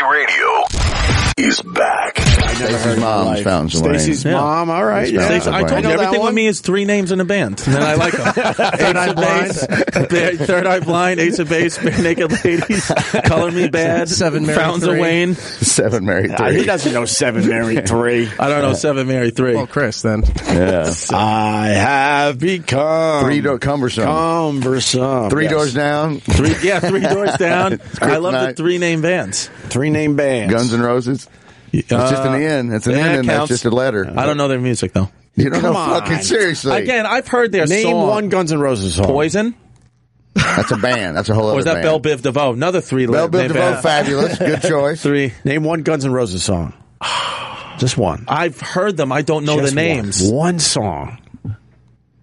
Opie Radio is back. Stacey's mom's found some Stacey's mom, all right. Yeah. Stacey, I told you everything with me is three names in a band, and then I like them. Third Eye Blind, Third Eye Blind, Ace of Base, Bare Naked Ladies, Color Me Bad, Seven Married Fountains of Three. Wayne. Seven Married Three. He doesn't know Seven Married Three. I don't know Seven Married Three. Well, Chris, then. Yeah. I have become Cumbersome. Cumbersome. Three Yes. doors down. Three doors down. I love the Kryptonite. three name bands. Three name bands. Guns N' Roses. It's just an N. It's an N, and that's just a letter. I don't know their music though. You don't Come know on. fucking seriously. Again, I've heard their Name song. one Guns N' Roses song. Poison. That's a band. That's a whole other Or is that band. Belle Biv DeVoe? Another three. Belle Biv name DeVoe, band. fabulous. Good choice. Three. Name one Guns N' Roses song. Just one. I've heard them. I don't know Just the names. One song.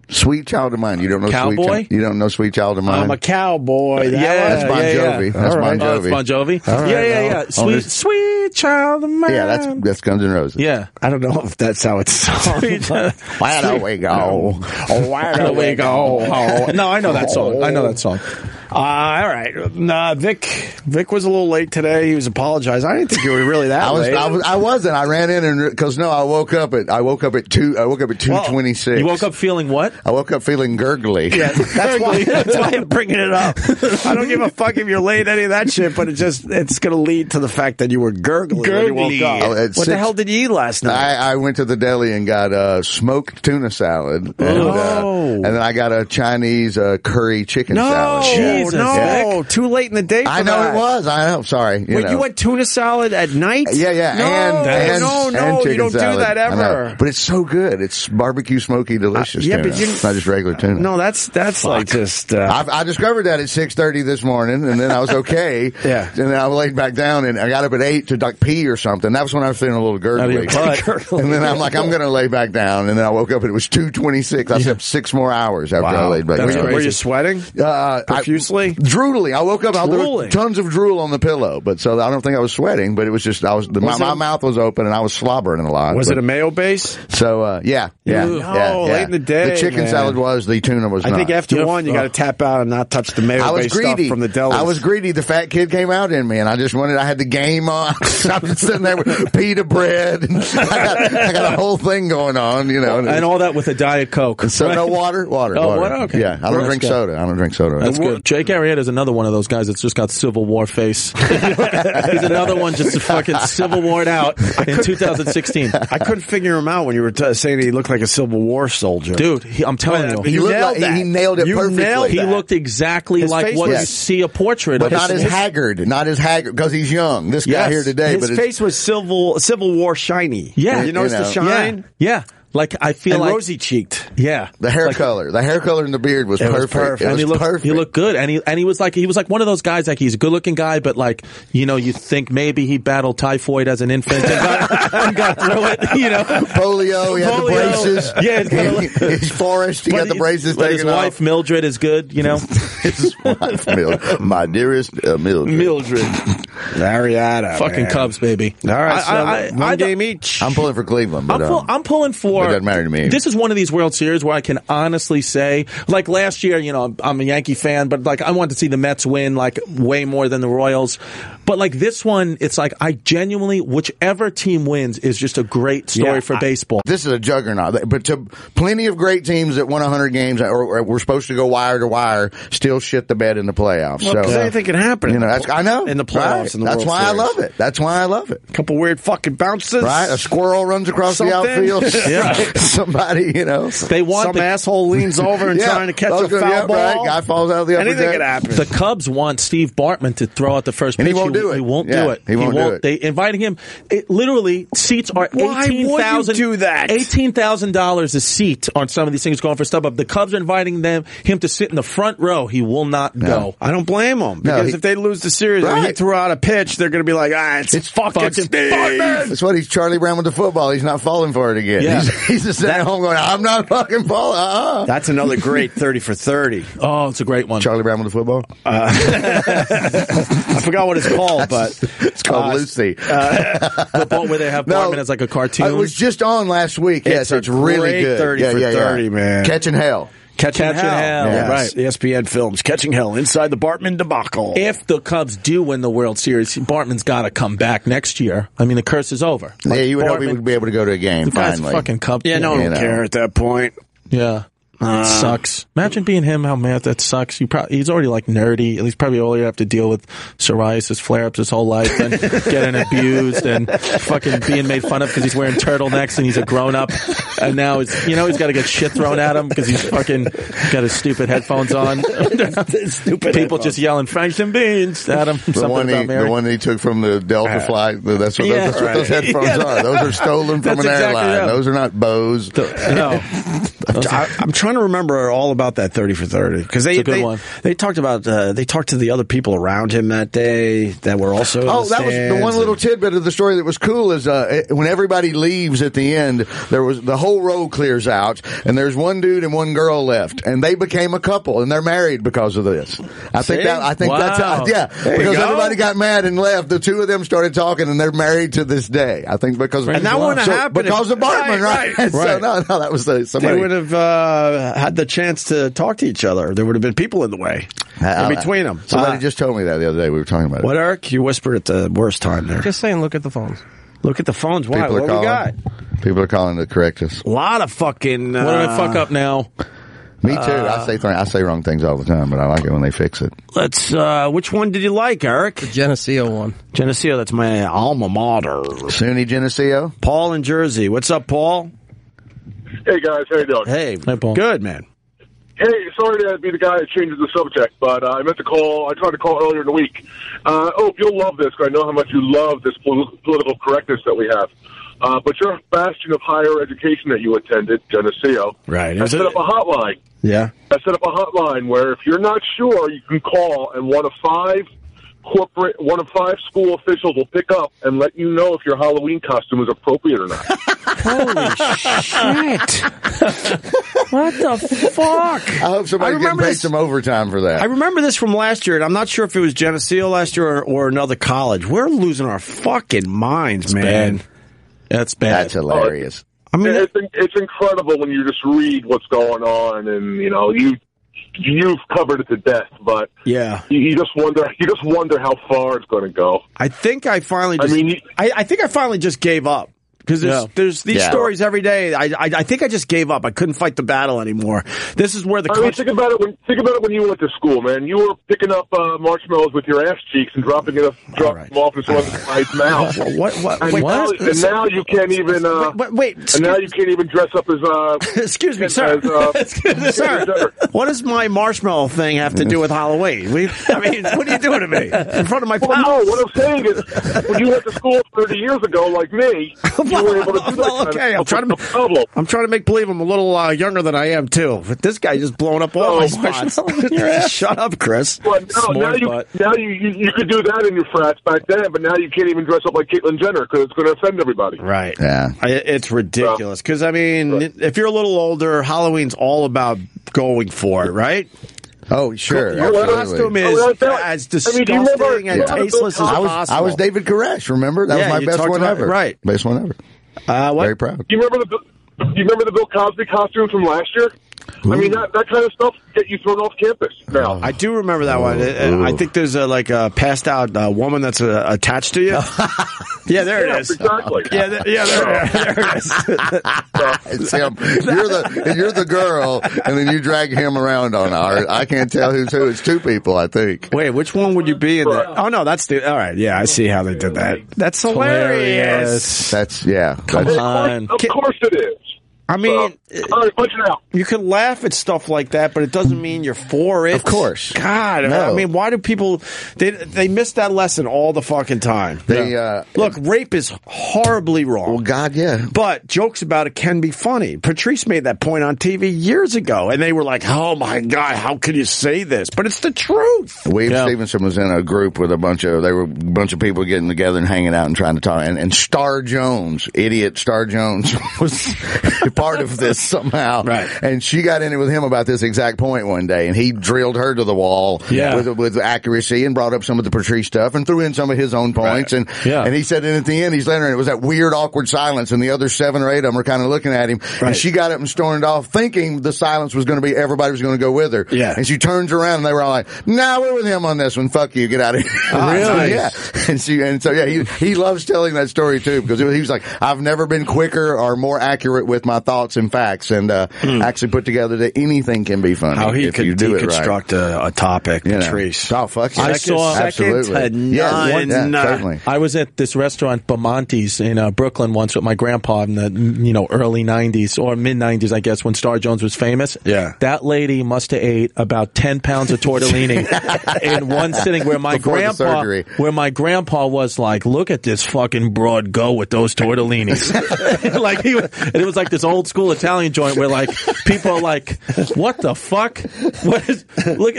Sweet Child of Mine. You don't know Cowboy? You don't know Sweet Child of Mine? I'm a cowboy. That's Bon Jovi. yeah. That's All right. Bon Oh, it's Jovi. Bon Jovi. All right, Yeah. well, Sweet child of mine. Yeah, that's Guns N' Roses. Yeah. I don't know if that's how it's sung. Why do we go? Where do we go? No, I know that song. I know that song. All right. Nah, Vic was a little late today. He was apologizing. I didn't think you were really that late. I wasn't. I ran in and because I woke up at 2:26. You woke up feeling what? I woke up feeling gurgly. Yeah, that's why I'm bringing it up. I don't give a fuck if you're late, any of that shit, but it's going to lead to the fact that you were gurgling when you woke up. Oh, What the hell did you eat last night? I went to the deli and got smoked tuna salad, and then I got a Chinese curry chicken salad. Jesus, no, too late in the day for I know that. it was. I know. Sorry. You went tuna salad at night? Yeah. No, you don't do that I know. ever. But it's so good. It's barbecue smoky delicious yeah, tuna. but It's not just regular tuna. No, that's like just... I discovered that at 6:30 this morning, and then I was okay. Yeah. And then I laid back down, and I got up at 8 to like pee or something. That was when I was feeling a little gurgly. And then I'm like, I'm going to lay back down, and then I woke up and it was 2:26. I slept 6 more hours after I laid back That's down. crazy. Were you sweating? I Profusely? drooling. I woke up. There was Drooling. tons of drool on the pillow, but so I don't think I was sweating. But it was just my mouth was open and I was slobbering a lot. Was but, it a mayo base? So yeah. late in the day, The chicken man. salad was. The tuna was. I not. think after one, you got to tap out and not touch the mayo I was based stuff greedy from the deli. I was greedy. The fat kid came out in me, and I just wanted. I had the game on. I was sitting there with pita bread. And I got a whole thing going on, And all that with a Diet Coke. So right? no water. Oh, water? Okay. Yeah, I don't drink soda. That's good. Jake Arrieta is another one of those guys that's just got Civil War face. He's another one just fucking Civil War'd out in 2016. I couldn't figure him out when you were saying he looked like a Civil War soldier. Dude, I'm telling you. He nailed it perfectly. He looked exactly His like face what was- you see a portrait But of. not as haggard, because he's young. This guy here today, His face was Civil War shiny. Yeah. You notice the shine? Yeah. Like, I feel And like... rosy-cheeked. Yeah. the hair color and the beard was perfect. It And was perfect. he looked good. And he was like one of those guys, like, he's a good looking guy, but like, you think maybe he battled typhoid as an infant and got through it, Polio, he had the braces. Yeah, his forest, he got the braces but taken his off. wife, Mildred, is good, His wife, my dearest Mildred. Marietta. Fucking man. Cubs, baby. All right, one game each. I'm pulling for Cleveland, but I'm pulling for. it doesn't matter to me. This is one of these World Series where I can honestly say, like last year, I'm a Yankee fan, but like I wanted to see the Mets win like way more than the Royals. But like this one, it's like I genuinely, whichever team wins is just a great story for baseball. This is a juggernaut, but to plenty of great teams that won 100 games or were supposed to go wire to wire still shit the bed in the playoffs. Well, so anything can happen. I know in the playoffs. Right. In the That's World why Series. I love it. That's why I love it. A couple weird fucking bounces. Right, a squirrel runs across the outfield. Yeah. Somebody, They want some asshole leans over and trying to catch a foul ball. Right. Guy falls out of the upper Anything deck. could happen. The Cubs want Steve Bartman to throw out the first pitch. And he won't do it. He won't Yeah, do it. he won't do it. They inviting him. Literally, seats are Why would you do that? $18,000 a seat on some of these things going for StubHub. The Cubs are inviting him to sit in the front row. He will not go. I don't blame him because if they lose the series and he Right. threw out a pitch, they're going to be like, it's fucking Steve. That's what he's Charlie Brown with the football. He's not falling for it again. Yeah. He's just sitting at home going, I'm not fucking falling. That's another great 30 for 30. Oh, it's a great one. Charlie Brown with the football? I forgot what it's called, but It's called Lucy. The boat where they have Bartman as like a cartoon. It was just on last week. Yes, a it's really great good. 30 for 30, man. Catching Hell. Catching Hell. Yes. Right. ESPN Films, Catching Hell, Inside the Bartman debacle. If the Cubs do win the World Series, Bartman's got to come back next year. I mean, the curse is over. Yeah, you would hope he would be able to go to a game, the guy's finally. fucking Cub. Yeah, no one would care at that point. Yeah. It sucks. Imagine being him, how mad that sucks. He's already like nerdy. He's probably all you have to deal with psoriasis flare-ups his whole life and getting abused and fucking being made fun of because he's wearing turtlenecks and he's a grown-up. And now he's got to get shit thrown at him because he's fucking got his stupid headphones on. People just yelling French and beans at him. The one he took from the Delta flight. That's what those headphones are. Those are stolen from an airline. Those are not Bose. No. I'm trying to remember all about that 30 for 30 because they talked about they talked to the other people around him that day that were also that was the one little tidbit of the story that was cool is when everybody leaves at the end, there was the whole row clears out and there's one dude and one girl left and they became a couple and they're married because of this. I think that's how because everybody got mad and left. The two of them started talking and they're married to this day. I think because and that wouldn't happen because of Bartman, right? So no, that was somebody. They would have had the chance to talk to each other. There would have been people in the way in between them. Somebody just told me that the other day. We were talking about it. What, Eric? You whispered at the worst time there. Just saying, look at the phones. Look at the phones. Why? What we got? People are calling to correct us. A lot of fucking... what did I fuck up now? Me too. I say wrong things all the time, but I like it when they fix it. Let's. Which one did you like, Eric? The Geneseo one. Geneseo, that's my alma mater. SUNY Geneseo? Paul in Jersey. What's up, Paul? Hey, guys. How you doing? Hey, Paul. Good, man. Hey, sorry to be the guy that changes the subject, but I meant to call. I tried to call earlier in the week. You'll love this, because I know how much you love this political correctness that we have. But your bastion of higher education that you attended, Geneseo, right? I set up a hotline. Yeah. I set up a hotline where if you're not sure, you can call, and one of five school officials will pick up and let you know if your Halloween costume is appropriate or not. Holy shit! What the fuck? I hope somebody can pay some overtime for that. I remember this from last year, and I'm not sure if it was Geneseo last year or another college. We're losing our fucking minds, man. Bad. That's bad. That's hilarious. I mean, it's incredible when you just read what's going on, and you've covered it to death, but yeah, you just wonder how far it's going to go. I think I finally just gave up. Because there's these stories every day. I think I just gave up. I couldn't fight the battle anymore. This is where the think about it when you went to school, man. You were picking up marshmallows with your ass cheeks and dropping them off in someone's mouth. And now you can't even. And now you can't even dress up as. Excuse me, sir. Sir, what does my marshmallow thing have to do with Halloween? What are you doing to me in front of my pals? No, what I'm saying is, when you went to school 30 years ago, like me. You were able to do that okay, I'm trying to make believe I'm a little younger than I am too. But this guy just blowing up all my spots. Shut up, Chris. Well, now you could do that in your frats back then, but now you can't even dress up like Caitlyn Jenner because it's going to offend everybody. Right. Yeah. It's ridiculous because if you're a little older, Halloween's all about going for it, right? Oh, sure. Your costume is as disgusting and tasteless as possible. I was David Koresh, remember? That was my best one ever. Right. Best one ever. Very proud. Do you remember the Bill Cosby costume from last year? Ooh. I mean, that kind of stuff get you thrown off campus now. I do remember that one. I think there's a passed out woman that's attached to you. Yeah, there it is. Exactly. There it is. It's him. You're the girl, and then you drag him around on ours. I can't tell who's who. It's two people, I think. Wait, which one would you be in there? Oh, no, that's all right. Yeah, I see how they did that. That's hilarious. Come on. Of course it is. I mean, all right, punch it out. You can laugh at stuff like that, but it doesn't mean you're for it. Of course. God, no. I mean, why do people, they miss that lesson all the fucking time. Look, rape is horribly wrong. Well, God, yeah. But jokes about it can be funny. Patrice made that point on TV years ago, and they were like, oh my God, how can you say this? But it's the truth. Wade Stevenson was in a group with a bunch of people getting together and hanging out and trying to talk. And Star Jones, idiot Star Jones, was part of this somehow. Right. And she got in it with him about this exact point one day, and he drilled her to the wall with accuracy and brought up some of the Patrice stuff and threw in some of his own points. Right. And he said, and at the end, he's letting her, and it was that weird, awkward silence, and the other 7 or 8 of them are kind of looking at him. Right. And she got up and stormed off, thinking the silence was going to be everybody was going to go with her. Yeah. And she turns around, and they were all like, "Nah, we're with him on this one. Fuck you, get out of here." Oh, really? Yeah. He loves telling that story too, because he was like, "I've never been quicker or more accurate with my thoughts and facts," and actually put together that anything can be funny. How he if could you do deconstruct a topic, Patrice. Oh, fuck yeah. I saw absolutely. Certainly. I was at this restaurant, Bamonte's, in Brooklyn once with my grandpa in the early 90s or mid 90s, I guess, when Star Jones was famous. Yeah. That lady must have ate about 10 pounds of tortellini in one sitting, where my grandpa was like, "Look at this fucking broad go with those tortellinis." And it was like this old school Italian joint where like people are like, "What the fuck? Look at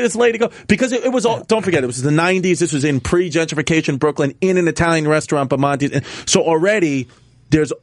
this lady go." Because it was all, don't forget, it was the 90s. This was in pre-gentrification Brooklyn, in an Italian restaurant, Bamonte's. So already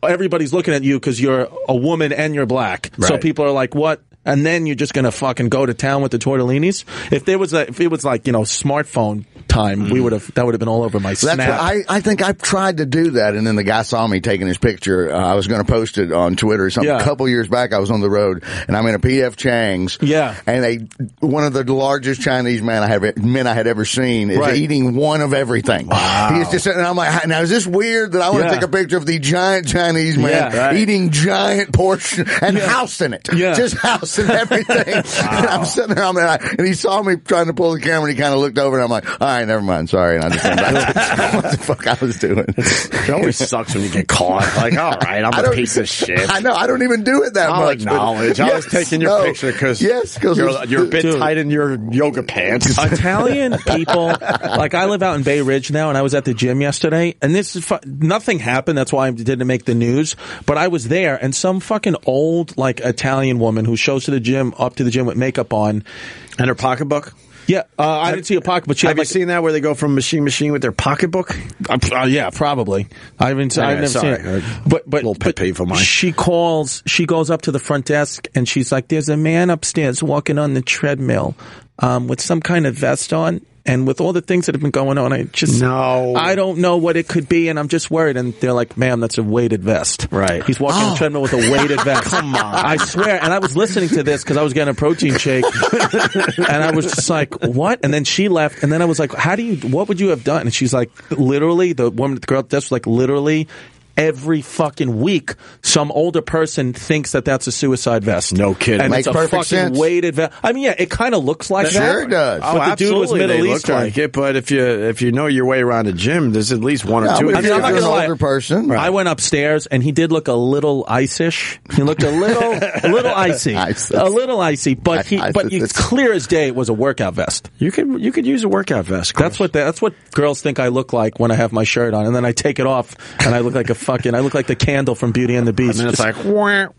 everybody's looking at you because you're a woman and you're black. Right. So people are like, "What?" And then you're just gonna fucking go to town with the tortellinis. If it was like smartphone time, that would have been all over my Snap. I think I've tried to do that, and then the guy saw me taking his picture. I was going to post it on Twitter or something. A couple years back, I was on the road, and I'm in a P.F. Chang's. Yeah. And one of the largest Chinese men I had ever seen is eating one of everything. Wow. He's just sitting there. I'm like, now is this weird that I want to take a picture of the giant Chinese man eating giant portion and housing it? Yeah. Just housing everything. And I'm sitting there, and he saw me trying to pull the camera, and he kind of looked over, and I'm like, all right, never mind, sorry. And I just went back to what the fuck I was doing. It always sucks when you get caught. Like, all right, I'm a piece of shit. I know, I don't even do it that much. Acknowledge. I was taking your picture because you're a bit tight in your yoga pants. Italian people, like I live out in Bay Ridge now, and I was at the gym yesterday, and this is nothing happened. That's why I didn't make the news. But I was there, and some fucking old like Italian woman who shows up to the gym with makeup on, and her pocketbook. Yeah, I didn't see a pocketbook. Have you seen that where they go from machine to machine with their pocketbook? Yeah, probably. I've never seen it. But little pet peeve of mine. She goes up to the front desk and she's like, "There's a man upstairs walking on the treadmill with some kind of vest on." And with all the things that have been going on, I don't know what it could be, and I'm just worried. And they're like, "Ma'am, that's a weighted vest." Right. He's walking on the treadmill with a weighted vest. Come on. I swear. And I was listening to this because I was getting a protein shake. And I was just like, "What?" And then she left. And then I was like, what would you have done? And she's like, literally, the woman at the girl at the desk was like, literally, every fucking week, some older person thinks that that's a suicide vest. No kidding. And Makes it's a perfect fucking sense. weighted vest. I mean, yeah, it kind of looks like that. Sure it does. But the dude was Middle Eastern. Like it, but if you know your way around a gym, there's at least one or two. I mean, I'm not gonna lie. older person. I went upstairs and he did look a little ice-ish. He looked a little icy, a little icy. But it's clear as day it was a workout vest. You could use a workout vest. Chris. That's what girls think I look like when I have my shirt on, and then I take it off and I look like the candle from Beauty and the Beast. And then it's like, what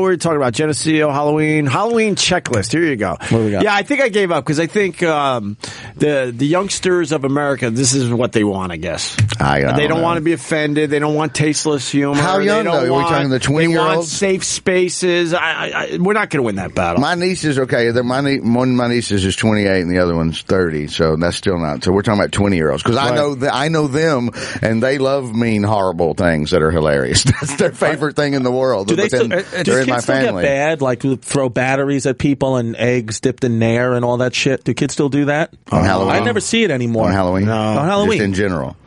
were we talking about? Geneseo, Halloween checklist. Here you go. What do we got? Yeah, I think I gave up because I think the youngsters of America, this is what they want, I guess. They don't want to be offended. They don't want tasteless humor. How young, though? Are we talking the 20-year-olds? They want safe spaces. We're not going to win that battle. My niece is okay. One of my nieces is 28 and the other one's 30, so that's still not. So we're talking about 20-year-olds because I know them and they love mean, horrible things that are hilarious. That's their favorite thing in the world. Do kids still get bad, like throw batteries at people and eggs dipped in Nair and all that shit? Do kids still do that? On Halloween? I never see it anymore. On Halloween? No. On Halloween. Just in general?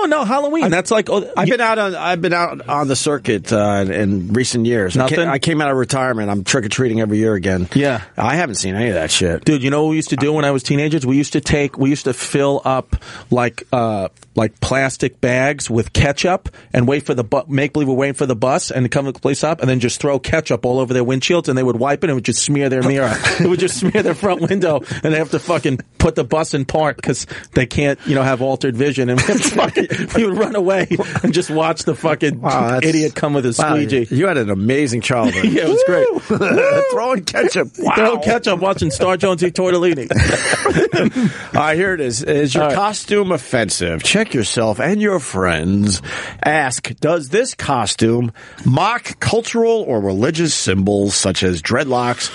No, Halloween. That's like... I've been out on the circuit in recent years. Nothing? I came out of retirement. I'm trick-or-treating every year again. Yeah. I haven't seen any of that shit. Dude, you know what we used to do when I was teenagers? We used to fill up like plastic bags with ketchup and wait for make believe we're waiting for the bus and to come to the place up and then just throw ketchup all over their windshields and they would wipe it and it would just smear their mirror. It would just smear their front window and they have to fucking put the bus in park because they can't, have altered vision, and we would run away and just watch the fucking idiot come with his squeegee. You had an amazing childhood. Yeah, it was great. Throwing ketchup. Wow. Throwing ketchup, watching Star Jones eat tortellini. All right, here it is. Is your costume offensive? Check yourself and your friends. Ask, does this costume mock cultural or religious symbols such as dreadlocks,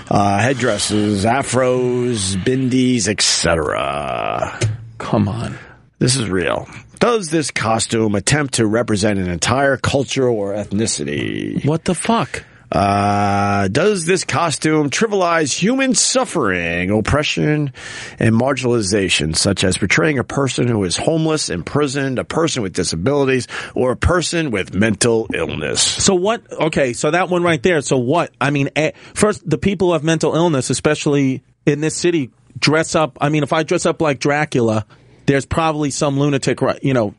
headdresses, afros, bindis, etc.? Come on. This is real. Does this costume attempt to represent an entire culture or ethnicity? What the fuck? Does this costume trivialize human suffering, oppression, and marginalization, such as portraying a person who is homeless, imprisoned, a person with disabilities, or a person with mental illness? So what? Okay, so that one right there. So what? I mean, first, the people who have mental illness, especially in this city, dress up. I mean, if I dress up like Dracula, there's probably some lunatic,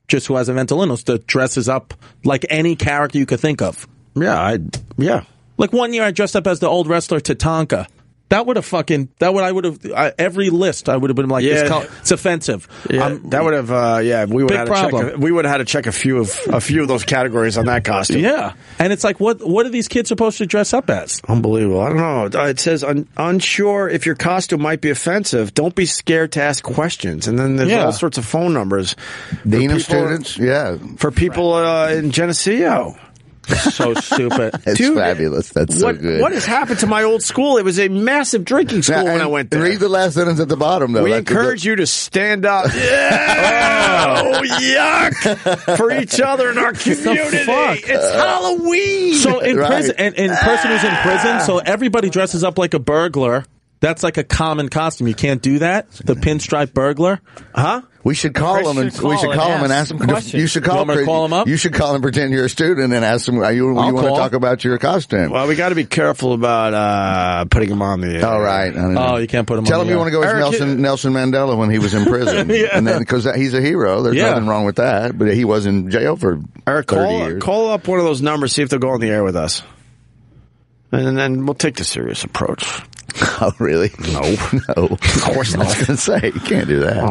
just who has a mental illness that dresses up like any character you could think of. Yeah. Like one year I dressed up as the old wrestler Tatanka. I would have, every list I would have been like, it's offensive. Yeah, that would have, we would have had to check a few of those categories on that costume. Yeah. And it's like, what are these kids supposed to dress up as? Unbelievable. I don't know. It says, unsure if your costume might be offensive, don't be scared to ask questions. And then there's all sorts of phone numbers. Dean of students, for people in Geneseo. So stupid. It's fabulous. That's so good. What has happened to my old school? It was a massive drinking school when I went there. Read the last sentence at the bottom, though. We encourage you to stand up. Yuck! For each other in our community. It's Halloween. So in prison, and person who's in prison, so everybody dresses up like a burglar. That's like a common costume. You can't do that. The pinstripe burglar. Huh? We should call him and ask him questions. You should call him up. You should call him, pretend you're a student, and ask him. You want to talk about your costume? Well, we got to be careful about putting him on the. All right. Oh, you can't put him. Tell on him you want to go as Nelson Mandela when he was in prison, and then because he's a hero, there's nothing wrong with that. But he was in jail for 30 years. Call up one of those numbers, see if they'll go on the air with us, and then we'll take the serious approach. Oh, really? No. Of course not. I was going to say, you can't do that.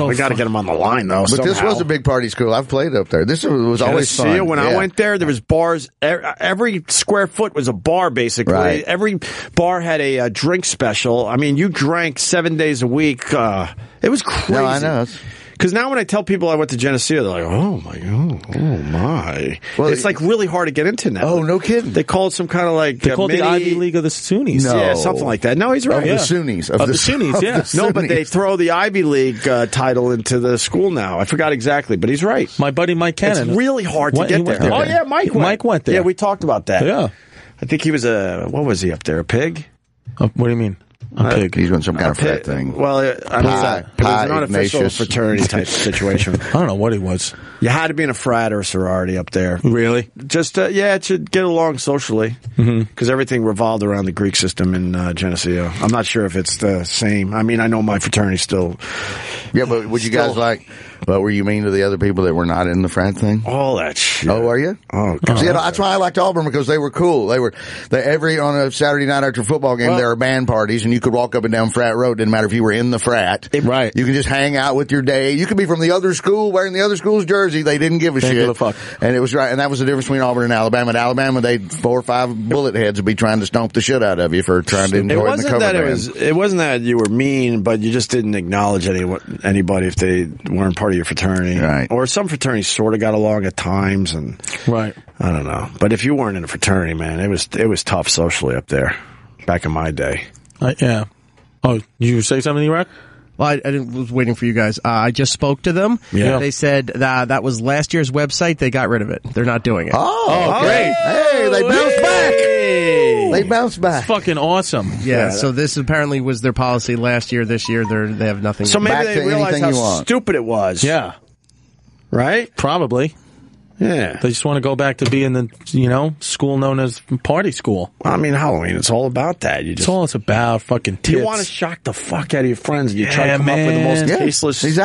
We got to get him on the line, though. But this was a big party school. I've played up there. This was always fun. When I went there was bars. Every square foot was a bar, basically. Right. Every bar had a drink special. I mean, you drank 7 days a week. It was crazy. No, I know. Because now when I tell people I went to Geneseo, they're like, oh my. Well, it's like really hard to get into now. Oh, no kidding. They call it some kind of like... They call it the Ivy League of the Sunnis. No. Yeah, something like that. No, he's right. Of the Sunnis. Of the Sunnis, yeah. No, but they throw the Ivy League title into the school now. I forgot exactly, but he's right. My buddy Mike Cannon. It's really hard to get there. Oh, yeah, Mike went there. Yeah, we talked about that. Yeah. I think he was what was he up there, a pig? What do you mean? A pig. He's doing some kind of frat thing. Well, it was an unofficial fraternity type situation. I don't know what he was. You had to be in a frat or sorority up there. Really? Just, to get along socially. Because everything revolved around the Greek system in Geneseo. I'm not sure if it's the same. I mean, I know my fraternity still... Yeah, but would you guys but were you mean to the other people that were not in the frat thing? All that shit. Oh, were you? Oh, God. See, that's why I liked Auburn, because they were cool. On a Saturday night after a football game, there are band parties, and you could walk up and down Frat Road. Didn't matter if you were in the frat. Right. You can just hang out with your day. You could be from the other school, wearing the other school's jersey. They didn't give a shit. Give a fuck. And it was right. And that was the difference between Auburn and Alabama. At Alabama, 4 or 5 bullet heads would be trying to stomp the shit out of you for trying to enjoy the cover band. It wasn't that you were mean, but you just didn't acknowledge anybody if they weren't part of your fraternity. Right. Or some fraternities sort of got along at times, and right. I don't know. But if you weren't in a fraternity, man, it was tough socially up there back in my day. Yeah. Oh, did you say something, Iraq? Well, I was waiting for you guys. I just spoke to them. Yeah. They said that was last year's website. They got rid of it. They're not doing it. Oh, great. Hey, they bounced back. They bounced back. It's fucking awesome. Yeah, so this apparently was their policy last year. This year, they have nothing. So maybe they realized how stupid it was. Yeah. Right? Probably. Yeah. They just want to go back to being the, school known as party school. I mean, Halloween, it's all about that. It's all it's about, fucking tits. You want to shock the fuck out of your friends. You try to come up with the most tasteless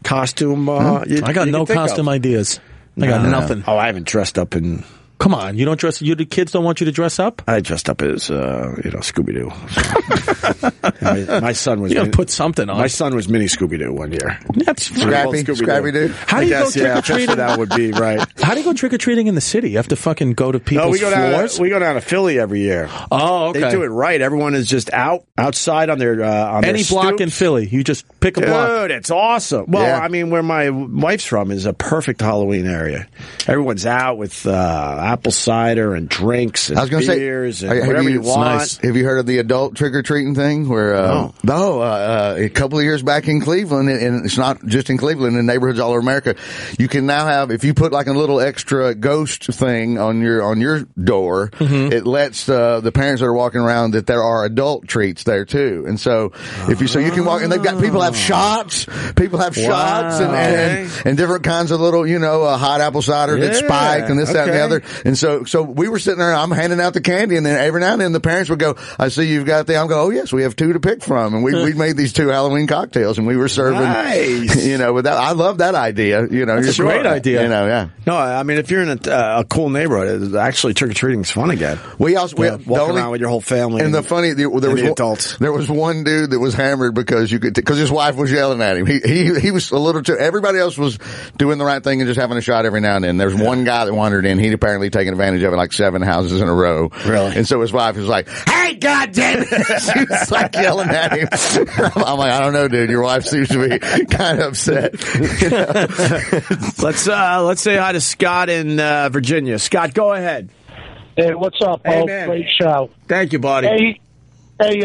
costume. I got no costume ideas. I got nothing. Oh, I haven't dressed up in Come on, you don't dress. The kids don't want you to dress up. I dressed up as Scooby Doo. My son was. You put something on. My son was mini Scooby Doo one year. That's Scrappy Doo. How do you go trick or treating? That would be right. How do you go trick or treating in the city? You have to fucking go to people's floors. We go down to Philly every year. Oh, okay. They do it right. Everyone is just outside on their any block in Philly. You just pick a block. Dude, it's awesome. Well, I mean, where my wife's from is a perfect Halloween area. Everyone's out with apple cider and drinks and beers and whatever you want. Nice. Have you heard of the adult trick-or-treating thing? Where a couple of years back in Cleveland, and it's not just in Cleveland, in neighborhoods all over America, you can now have, if you put like a little extra ghost thing on your door, it lets the parents that are walking around that there are adult treats there too. And so you can walk, and they've got people have shots and different kinds of little, hot apple cider that's spiked and this, that, and the other. And so we were sitting there, I'm handing out the candy, and then every now and then the parents would go, I see you've got the, I'm going, oh yes, we have 2 to pick from. And we made these 2 Halloween cocktails, and we were serving, with that. I love that idea. That's a great idea. No, I mean, if you're in a cool neighborhood, actually trick-or-treating is fun again. We also, walk around with your whole family. And the funny, there was one dude that was hammered because his wife was yelling at him. He was a little too, everybody else was doing the right thing and just having a shot every now and then. There's one guy that wandered in. He'd apparently taken advantage of it like 7 houses in a row. Really? And so his wife was like, hey, goddamn it! She was like yelling at him. I'm like, I don't know, dude. Your wife seems to be kind of upset. Let's say hi to Scott in Virginia. Scott, go ahead. Hey, what's up, Paul? Hey, Great show. Thank you, buddy. Hey,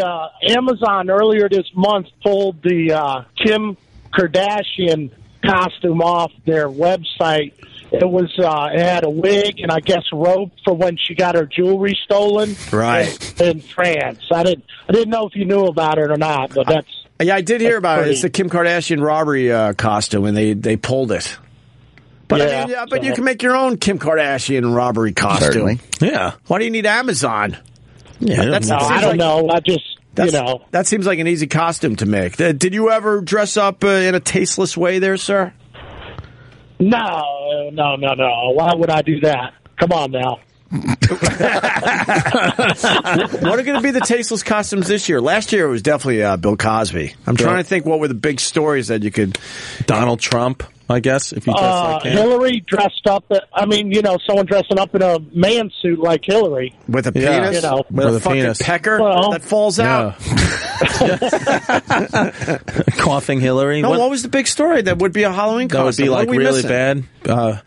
Amazon earlier this month pulled the Kim Kardashian costume off their website. It had a wig and I guess a robe for when she got her jewelry stolen. Right. In France. I didn't know if you knew about it or not, but that's. Yeah, I did hear about it. It's the Kim Kardashian robbery costume, and they pulled it. But you can make your own Kim Kardashian robbery costume. Certainly. Yeah. Why do you need Amazon? Yeah, I don't know. That seems like an easy costume to make. Did you ever dress up in a tasteless way there, sir? No. Why would I do that? Come on now. What are going to be the tasteless costumes this year? Last year it was definitely Bill Cosby. I'm trying to think what were the big stories that you could... Donald Trump, I guess, if you dress like him. Hillary dressed up, someone dressing up in a man suit like Hillary. With a penis? With a fucking penis. Pecker that falls out. Coughing Hillary. No, what was the big story? That would be a Halloween costume. That would be like really bad. Billy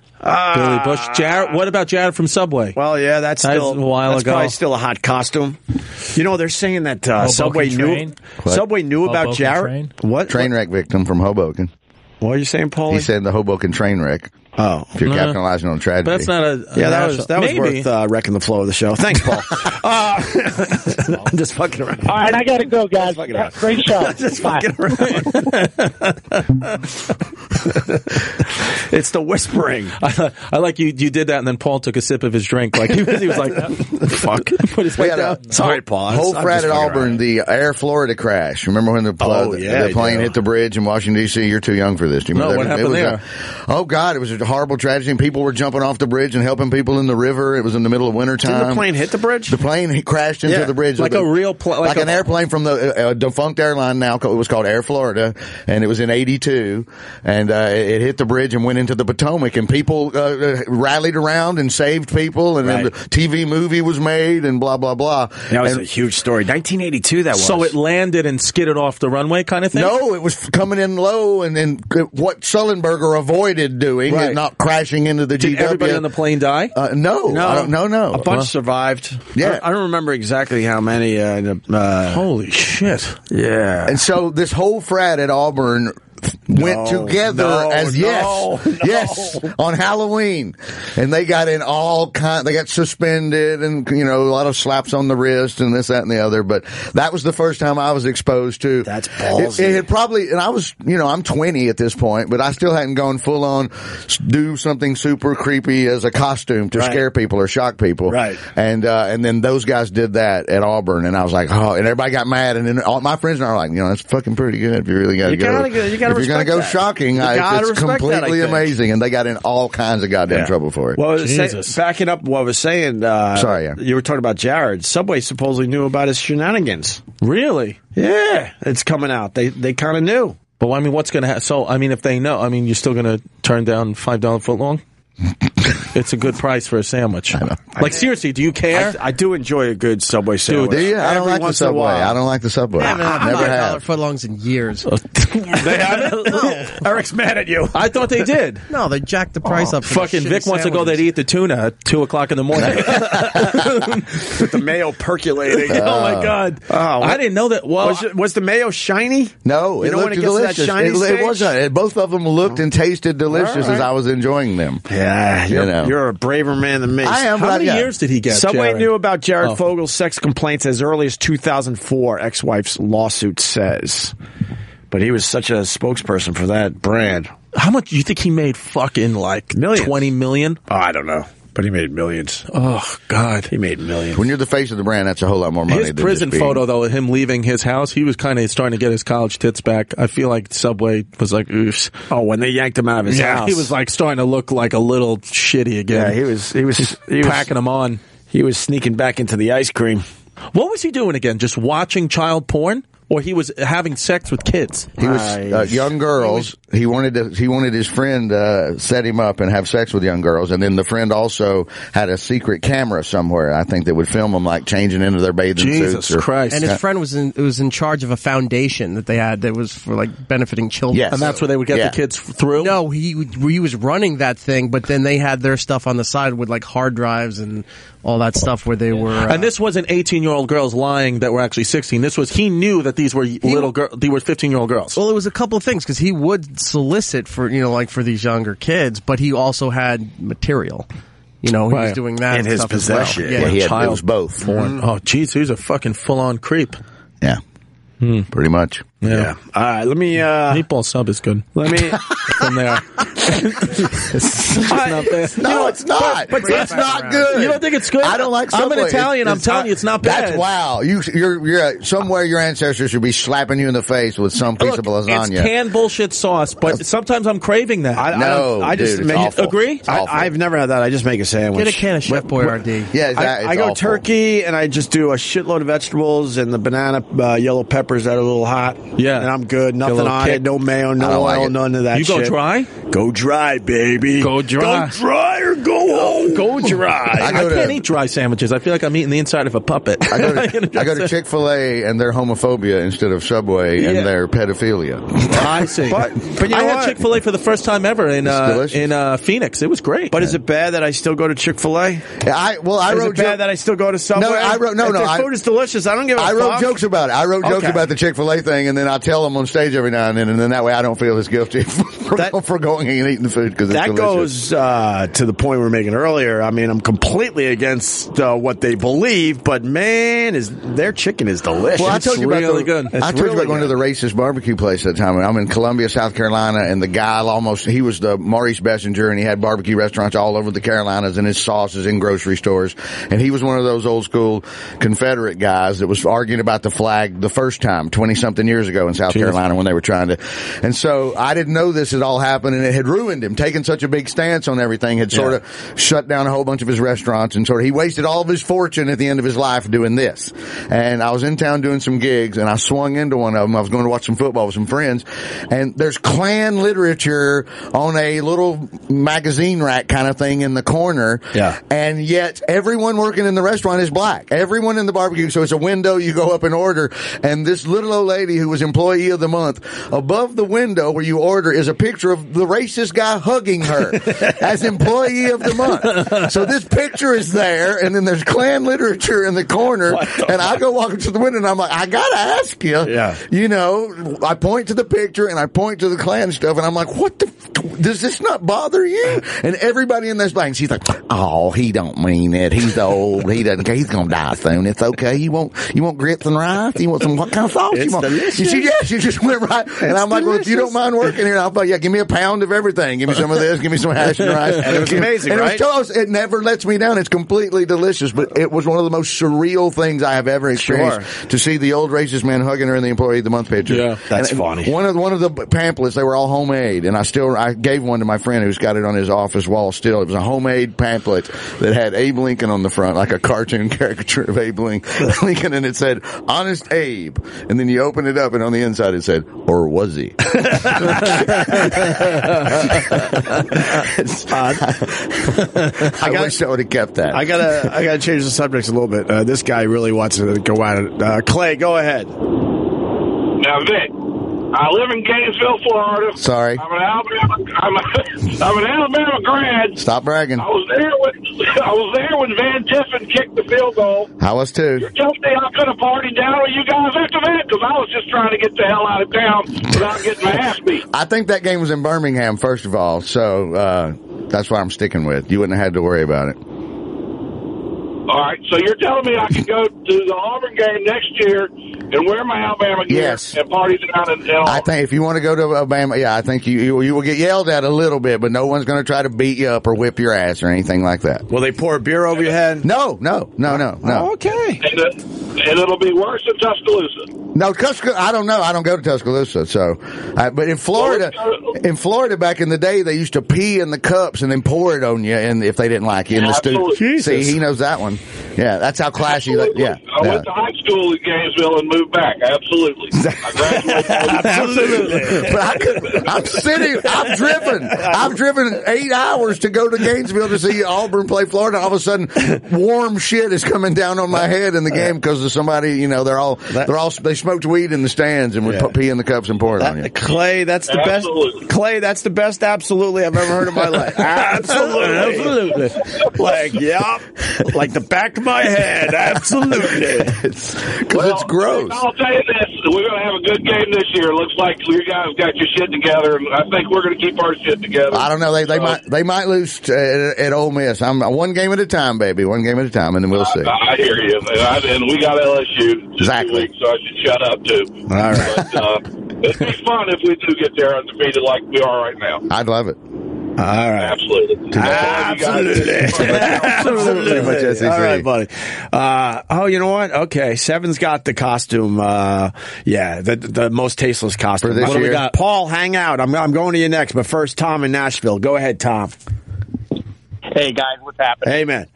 Bush. Jared, what about Jared from Subway? Well, yeah, that's still a while ago. Probably still a hot costume. They're saying that Subway knew about Jared. What? Train wreck victim from Hoboken. What are you saying, Paul? He said the Hoboken train wreck. Oh, if you're capitalizing on tragedy. But that's not a that was worth wrecking the flow of the show. Thanks, Paul. I'm just fucking around. All right, I got to go, guys. Great show. Just fucking around. It's the whispering. I like you did that, and then Paul took a sip of his drink. Like he was like, fuck. Put his head down. Sorry, Paul. Whole frat at Auburn, the Air Florida crash. Remember when the plane hit the bridge in Washington, D.C.? You're too young for this. Do you remember what happened there? Oh, God, it was a horrible tragedy, and people were jumping off the bridge and helping people in the river. It was in the middle of wintertime. Did the plane hit the bridge? The plane crashed into the bridge. Like a real plane. Like an airplane from the defunct airline now. It was called Air Florida, and it was in 82, and it hit the bridge and went into the Potomac, and people rallied around and saved people, and then the TV movie was made, and blah, blah, blah. That was a huge story. 1982, that was. So it landed and skidded off the runway kind of thing? No, it was coming in low, and then what Sullenberger avoided doing is not crashing into the GW. Did everybody on the plane die? No. A bunch survived. Yeah. I don't remember exactly how many. Holy shit. Yeah. And so this whole frat at Auburn went together on Halloween, and they got in they got suspended, and a lot of slaps on the wrist and this, that, and the other. But that was the first time I was exposed to. That's ballsy. It had probably, and I was, I'm 20 at this point, but I still hadn't gone full on do something super creepy as a costume to scare people or shock people. Right. And then those guys did that at Auburn, and I was like, and everybody got mad, and then all my friends and I were like, that's fucking pretty good if you really got to go. You got to respect going to go shocking. It's completely amazing, and they got in all kinds of goddamn trouble for it. Well, backing up what I was saying, you were talking about Jared. Subway supposedly knew about his shenanigans. Really? Yeah, it's coming out. They kind of knew. But I mean, what's going to happen? So, I mean, if they know, I mean, you're still going to turn down $5 footlong? It's a good price for a sandwich. Like, seriously, do you care? I do enjoy a good Subway sandwich. Do you? I don't like the Subway. I don't like the Subway. Never have. footlongs in years. They haven't? No. Eric's mad at you. I thought they did. No, they jacked the price up. Fucking Vic wants to go there to eat the tuna at 2 o'clock in the morning. With the mayo percolating. Oh, my God. I didn't know that. Well, was the mayo shiny? No, it looked delicious. It wasn't. Both of them looked and tasted delicious as I was enjoying them. Yeah, you're a braver man than me. I am. How many years did he get? Subway knew about Jared Fogel's sex complaints as early as 2004, ex-wife's lawsuit says. But he was such a spokesperson for that brand. How much do you think he made? Fucking like millions. 20 million? Oh, I don't know. But he made millions. Oh, God. He made millions. When you're the face of the brand, that's a whole lot more money. His prison photo, though, of him leaving his house, he was kind of starting to get his college tits back. I feel like Subway was like, oof. Oh, when they yanked him out of his house. He was like starting to look like a little shitty again. Yeah, he was packing them on. He was sneaking back into the ice cream. What was he doing again? Just watching child porn? Or he was having sex with kids? He was young girls. He wanted his friend set him up and have sex with young girls, and then the friend also had a secret camera somewhere. I think that would film them like changing into their bathing suits. Jesus Christ! And his friend was in charge of a foundation that they had that was for like benefiting children. Yes. And that's where they would get the kids through. No, he was running that thing, but then they had their stuff on the side with like hard drives and all that stuff where they were. And this wasn't 18-year-old girls lying that were actually 16. This was he knew that these were little girls. They were 15-year-old girls. Well, it was a couple of things because he would solicit for like for these younger kids, but he also had material. He was doing that in his possession. Well. Yeah, child it was both. Porn. Oh, geez, he was a fucking full-on creep. Yeah, pretty much. Yeah. All right, let me. Meatball sub is good. Let me. From there. It's not bad. No, it's not. But it's not good. You don't think it's good? I don't like Subway. I'm an Italian. I'm telling you, it's not bad. That's wow. You're somewhere your ancestors should be slapping you in the face with some piece of lasagna. It's canned bullshit sauce, but sometimes I'm craving that. I just agree. I've never had that. I just make a sandwich. Get a can of Chef Boyardee. Yeah, I go turkey and I just do a shitload of vegetables and the banana yellow peppers that are a little hot. Yeah, and I'm good. Nothing on it. No mayo, no oil, none of that. You go dry. Go dry, baby. Go dry. Go dry or go home. Go dry. I can't eat dry sandwiches. I feel like I'm eating the inside of a puppet. I go to Chick-fil-A and their homophobia instead of Subway and their pedophilia. I see. But you know I had Chick-fil-A for the first time ever in Phoenix. It was great. But is it bad that I still go to Chick-fil-A? Is it bad that I still go to Subway? No, their food is delicious. I don't give a fuck. I wrote jokes about it. I wrote jokes about the Chick-fil-A thing, and then I tell them on stage every now and then that way I don't feel as guilty for going and eating the food because it's delicious. That goes to the point we were making earlier. I mean, I'm completely against what they believe, but man, their chicken is delicious. Well, I told you about going to the racist barbecue place that time. I'm in Columbia, South Carolina, and the guy he was the Maurice Bessinger, and he had barbecue restaurants all over the Carolinas, and his sauce is in grocery stores. And he was one of those old school Confederate guys that was arguing about the flag the first time, 20-something years ago in South Carolina when they were trying to. And so I didn't know this had all happened, and it had ruined him. Taking such a big stance on everything had sort of shut down a whole bunch of his restaurants, and he wasted all of his fortune at the end of his life doing this. And I was in town doing some gigs, and I swung into one of them. I was going to watch some football with some friends, and there's Klan literature on a little magazine rack kind of thing in the corner. Yeah. And yet everyone working in the restaurant is black. Everyone in the barbecue, so it's a window, you go up and order, and this little old lady who was employee of the month, above the window where you order is a picture of the racist guy hugging her as employee of the month. So this picture is there, and then there's Klan literature in the corner, and I go walking to the window, and I'm like, I gotta ask you. Yeah. I point to the picture, and I point to the Klan stuff, and I'm like, does this not bother you? And everybody in this blank, she's like, oh, he don't mean it. He's old. He doesn't care. He's gonna die soon. It's okay. You want grits and rice? You want what kind of sauce you want? She just went right. And I'm like, well, if you don't mind working here, I'll give me a pound of everything. Give me some of this. Give me some hash and rice. And it was amazing, right? It it never lets me down. It's completely delicious, but it was one of the most surreal things I have ever experienced to see the old racist man hugging her in the Employee of the Month picture. Yeah, that's funny. One of the pamphlets, they were all homemade, and I gave one to my friend who's got it on his office wall still. It was a homemade pamphlet that had Abe Lincoln on the front, like a cartoon caricature of Abe Lincoln, and it said, Honest Abe. And then you open it up, and on the inside it said, or was he? I wish I would have kept that. I gotta change the subject a little bit. This guy really wants to go at it. Clay, go ahead. Now, Vic, I live in Gainesville, Florida. Sorry. I'm an Alabama grad. Stop bragging. I was there when Van Tiffen kicked the field goal. I was too. You're telling me I could have partied down with you guys after that? Because I was just trying to get the hell out of town without getting my ass beat. I think that game was in Birmingham, first of all, so that's what I'm sticking with. You wouldn't have had to worry about it. All right, so you're telling me I can go to the Auburn game next year and wear my Alabama gear and party down in Auburn? I think if you want to go to Alabama, I think you will get yelled at a little bit, but no one's going to try to beat you up or whip your ass or anything like that. Will they pour beer over your head? No. Oh, okay. And it'll be worse in Tuscaloosa. No, I don't know. I don't go to Tuscaloosa, so. But in Florida, back in the day, they used to pee in the cups and then pour it on you, and if they didn't like you in the studio. See, he knows that one. Yeah, that's how classy. I went to high school in Gainesville and moved back. Absolutely. I graduated. Absolutely. But I've driven 8 hours to go to Gainesville to see Auburn play Florida. All of a sudden, warm shit is coming down on my head in the game because of somebody. They smoked weed in the stands and would pee in the cups and pour it on you. Clay, that's the best. Clay, that's the best. Absolutely, I've ever heard in my life. Absolutely. Like the back of my head. Absolutely. Because it's gross. I'll tell you this: we're going to have a good game this year. Looks like you guys got your shit together, and I think we're going to keep our shit together. I don't know. They might lose at Ole Miss. I'm one game at a time, baby. One game at a time, and then we'll see. I hear you. And we got LSU exactly. 2 weeks, so I should shut up too. All right. But, it'd be fun if we do get there undefeated like we are right now. I'd love it. All right. Absolutely. Absolutely. All right, buddy. You know what? Okay. Seven's got the costume. The most tasteless costume. For this year? We got? Paul, hang out. I'm going to you next, but first, Tom in Nashville. Go ahead, Tom. Hey, guys. What's happening? Hey, man.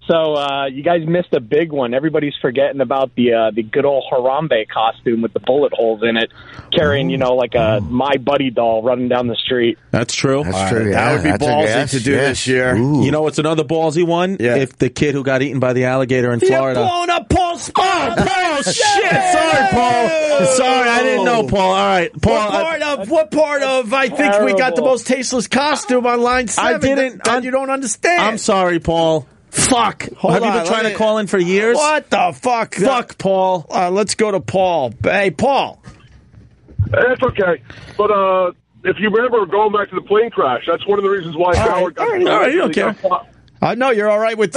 So you guys missed a big one. Everybody's forgetting about the good old Harambe costume with the bullet holes in it, carrying like a My Buddy doll running down the street. That's true. That's true. That would be ballsy to do this year. Ooh. You know what's another ballsy one? Yeah. If the kid who got eaten by the alligator in Florida. You're blowing up Paul's spot. Oh shit! Sorry, Paul. Sorry, I didn't know, Paul. All right, Paul. What part of? I think we got the most tasteless costume on line 7. I didn't. That you don't understand. I'm sorry, Paul. Fuck. Have you been trying to call in for years? What the fuck? Fuck, Paul. Let's go to Paul. Hey, Paul. That's okay. But if you remember going back to the plane crash, that's one of the reasons why Howard got... All right, you don't care. No, you're all right with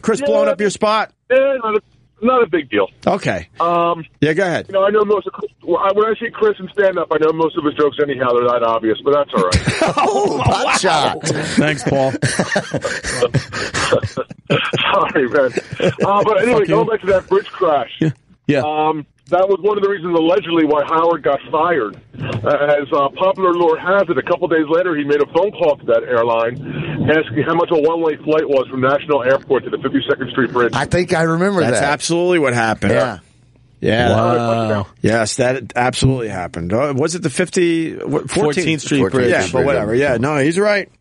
Chris blowing up your spot? Yeah, not a big deal. Okay. Yeah, go ahead. I know most of when I see Chris in stand-up, I know most of his jokes anyhow. They're that obvious, but that's all right. Hot shot. Thanks, Paul. Sorry, man. But anyway, going back to that bridge crash. Yeah. That was one of the reasons, allegedly, why Howard got fired. As popular lore has it, a couple days later, he made a phone call to that airline asking how much a one-way flight was from National Airport to the 52nd Street Bridge. I think I remember that. That's absolutely what happened. Yeah. Wow. Yes, that absolutely happened. Was it the 14th Street Bridge? Yeah, but whatever. Yeah, no, he's right.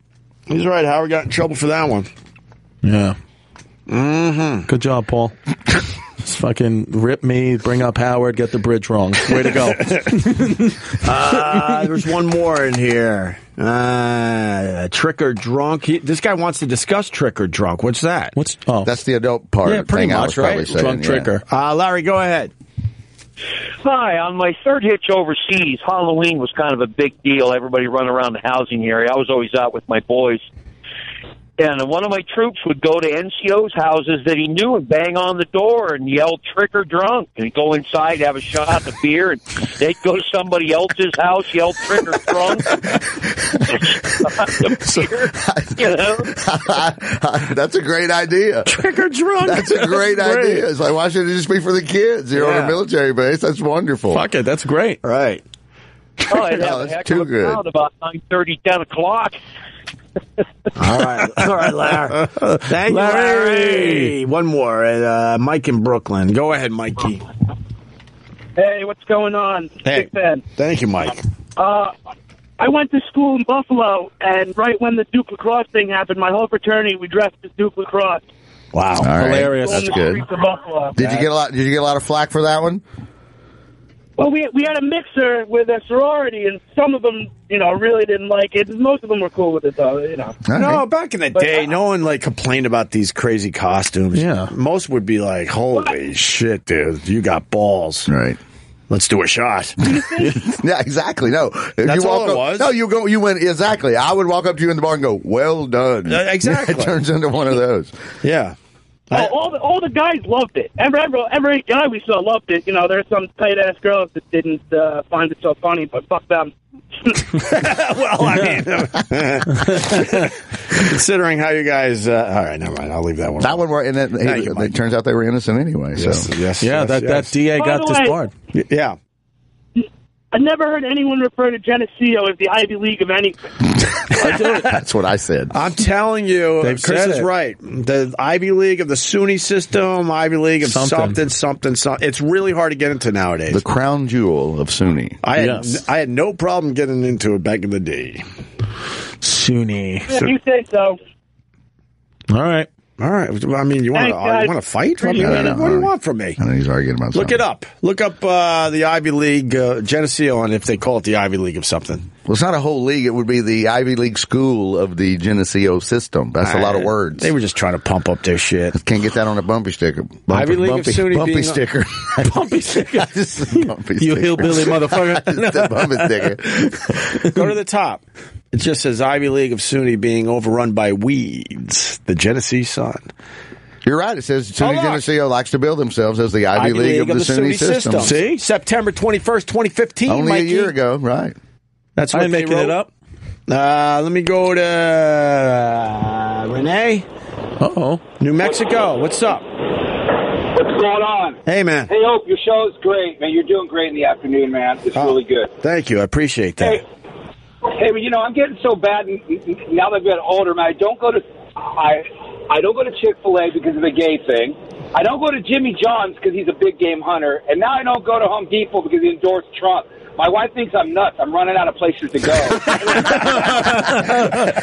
He's right. Howard got in trouble for that one. Yeah. Mm-hmm. Good job, Paul. Just fucking rip me, bring up Howard, get the bridge wrong. Way to go. There's one more in here. Trick or drunk. This guy wants to discuss trick or drunk. What's that? That's the adult part. Yeah, pretty much, right? Drunk tricker. Larry, go ahead. Hi, on my third hitch overseas, Halloween was kind of a big deal. Everybody running around the housing area. I was always out with my boys. And one of my troops would go to NCO's houses that he knew and bang on the door and yell trick or drunk. And he'd go inside, have a shot of beer, and they'd go to somebody else's house, yell trick or drunk. You know? That's a great idea. Trick or drunk. That's a great idea. It's like, why should it just be for the kids? You're on a military base. That's wonderful. Fuck it, that's great. Right. Oh, I'd have a heck of a crowd about 9:30, 10 o'clock. All right, Larry. Thank you, Larry. One more, Mike in Brooklyn. Go ahead, Mikey. Hey, what's going on? Hey, Big fan. thank you, Mike. I went to school in Buffalo, and right when the Duke lacrosse thing happened, my whole fraternity, we dressed as Duke lacrosse. Wow, all right. Hilarious. That's On the good. streets of Buffalo. Did you get a lot of flack for that one? Well, we had a mixer with a sorority, and some of them, really didn't like it. Most of them were cool with it, though. No, back in the day, no one complained about these crazy costumes. Yeah. Most would be like, "Holy shit, dude, you got balls!" Right. Let's do a shot. Yeah, exactly. No, That's you all walk it up, was. No, you went exactly. I would walk up to you in the bar and go, "Well done." Exactly. It turns into one of those. Yeah. All the guys loved it. Every guy we saw loved it. There's some tight-ass girls that didn't find it so funny, but fuck them. Well, I mean, considering how you guys, all right, never mind. I'll leave that one. That one, and it turns out they were innocent anyway. So. Yes. Yeah, that DA By got the way- disbarred. Yeah. I never heard anyone refer to Geneseo as the Ivy League of anything. That's what I said. I'm telling you, They've Chris said is it. right. The Ivy League of the SUNY system, Ivy League of something. It's really hard to get into nowadays. The crown jewel of SUNY. I had no problem getting into it back in the day. SUNY. If you say so. All right. All right. I mean, you want to fight? What do you want from me? I know he's arguing about Look something. it up. Look up the Ivy League Geneseo, and if they call it the Ivy League of something. Well, it's not a whole league. It would be the Ivy League school of the Geneseo system. That's a lot of words. They were just trying to pump up their shit. Can't get that on a bumpy sticker. Ivy League of SUNY bumpy being sticker. Bumpy sticker. Bumpy You sticker. hillbilly motherfucker. Just a bumpy sticker. Go to the top. It just says Ivy League of SUNY being overrun by weeds. The Genesee Sun. You're right. It says SUNY Hold on. Geneseo likes to build themselves as the Ivy League of the SUNY system. See? September 21st, 2015, Only Mikey. a year ago, right. That's I what ain't they making wrote. it up. Let me go to Renee, Uh-oh. New Mexico. What's up? What's going on? Hey, man. Hey, Hope, your show is great, man. You're doing great in the afternoon, man. It's really good. Thank you. I appreciate that. Hey, but I'm getting so bad now that I've gotten older, man. I don't go to Chick-fil-A because of the gay thing. I don't go to Jimmy John's because he's a big game hunter, and now I don't go to Home Depot because he endorsed Trump. My wife thinks I'm nuts. I'm running out of places to go. And